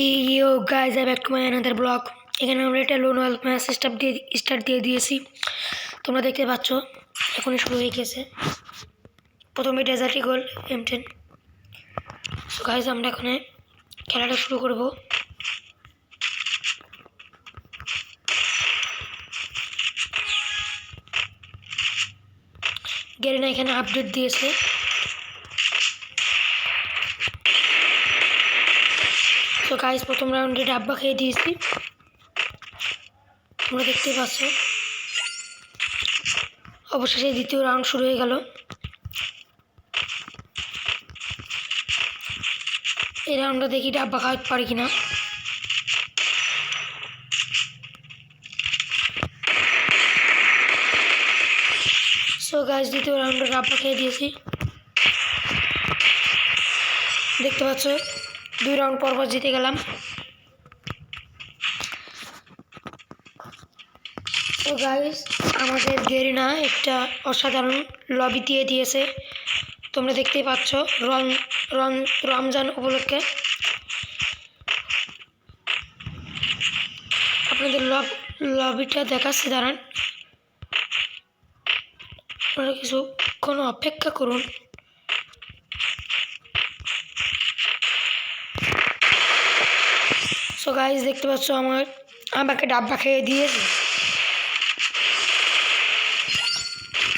Yo guys I back to my another blog. এখানে আমরা একটা লোন ওয়াল ম্যাচ স্টার্ট দিয়ে দিয়েছি। তোমরা দেখতে পাচ্ছ এখনই শুরু হয়ে গেছে। প্রথমে dessert eagle M10। So guys আমরা এখানে খেলাটা শুরু করব। গেরিনা এখানে আপডেট দিয়েছে। তো গাইজ প্রথম রাউন্ডে ডাব্বা খেয়ে দিয়েছি, তোমরা দেখতেই পাচ্ছ। অবশেষে দ্বিতীয় রাউন্ড শুরু হয়ে গেল। এই রাউন্ডটা দেখি ডাব্বা খাওয়াতে পারি কিনা। সো গাইজ দ্বিতীয় রাউন্ডে ডাব্বা খেয়ে দিয়েছি, দেখতে পাচ্ছ। 2 রাউন্ড পর জিতে গেলাম। তো গাইজ আমাদের গেরিনা একটা অসাধারণ লবি দিয়ে দিয়েছে, তোমরা দেখতেই পাচ্ছ। রমজান উপলক্ষে আপনাদের লবিটা দেখাচ্ছি, দাঁড়ান, আপনারা কিছুক্ষণ অপেক্ষা করুন। সো গাইজ দেখতে পাচ্ছ আমাকে ডাব্বা খেয়ে দিয়েছে।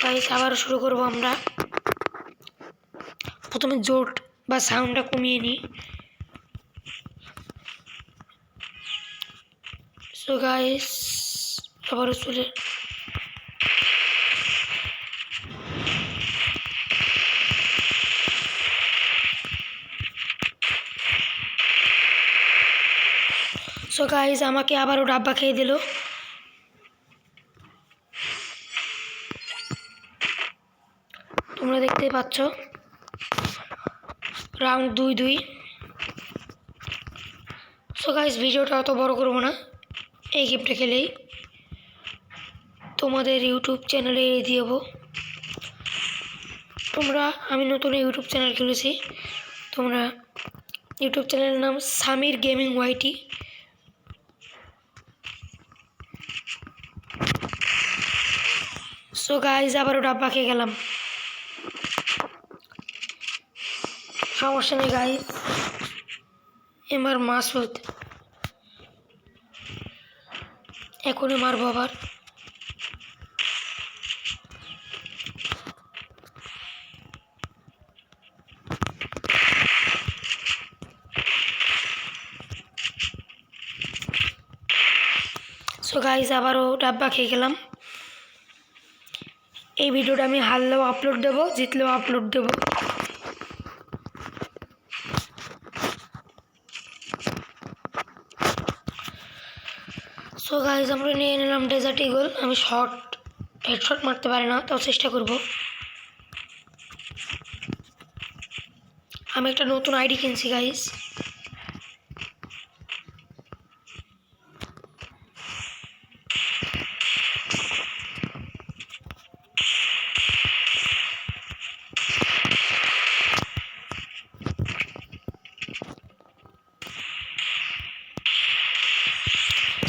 গাইজ আবারও শুরু করবো আমরা। প্রথমে জোর বা সাউন্ডটা কমিয়ে নিই। সো গাইজ আবারও চলে সো গাইজ আমাকে আবারও ডাব্বা খেয়ে দিল। তোমরা দেখতেই পাচ্ছ। রাউন্ড 2-2। সো গাইজ ভিডিওটা অত বড় করবো না, এই গেমটা খেলেই তোমাদের ইউটিউব চ্যানেলে দিয়ে দেবো। আমি নতুন ইউটিউব চ্যানেল খুলেছি, তোমরা ইউটিউব চ্যানেলের নাম Samir gaming YT. So guys আবারও ডাব্বা খেয়ে গেলাম, সমস্যা নেই গাইজ। এবার মাসুদ এখনই মারবো আবার। সো গাইজ আবারও ডাব্বা খেয়ে গেলাম। এই ভিডিওটা আমি হারলেও আপলোড দেবো, জিতলেও আপলোড দেবো। সো গাইজ আমরা নিয়ে নিলাম ডেজার্ট ইগল। আমি হেডশট মারতে পারি না, তাও চেষ্টা করব। আমি একটা নতুন আইডি কিনছি গাইজ।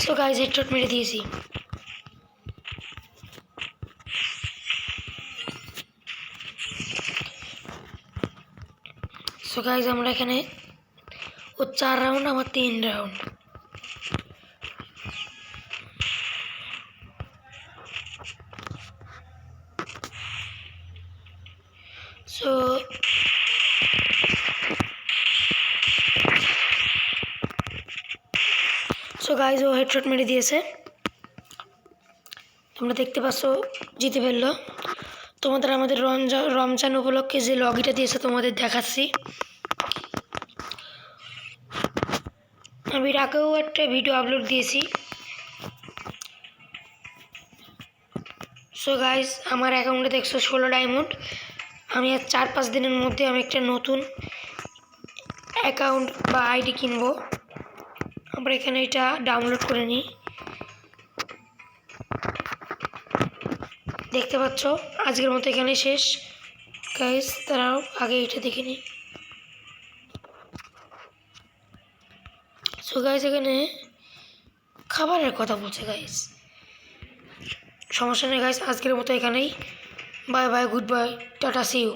সো গাইজ হেডশট মেরে দিয়েছি। সো গাইজ আমরা এখানে 4 রাউন্ড, আমার 3 রাউন্ড। সো গাইজ ও হেডশট মেরে দিয়েছে, তোমরা দেখতে পাচ্ছ। জিতে ফেললো। তোমাদের আমাদের রমজান উপলক্ষে যে লগিটা দিয়েছে তোমাদের দেখাচ্ছি। আমি আগেও একটা ভিডিও আপলোড দিয়েছি। সো গাইজ আমার অ্যাকাউন্টে দেখছো 16 ডায়মন্ড। আমি আর 4-5 দিনের মধ্যে আমি একটা নতুন অ্যাকাউন্ট বা আইডি কিনবো। আমরা এখানে এটা ডাউনলোড করে নিই, দেখতে পাচ্ছ। আজকের মতো এখানে শেষ গাইজ। তারাও আগে এটা দেখে নিই। সো গাইস এখানে খাবারের কথা বলছে গাইস, সমস্যা নেই গাইস, আজকের মতো এখানেই। Bye bye, good bye, tata, see you.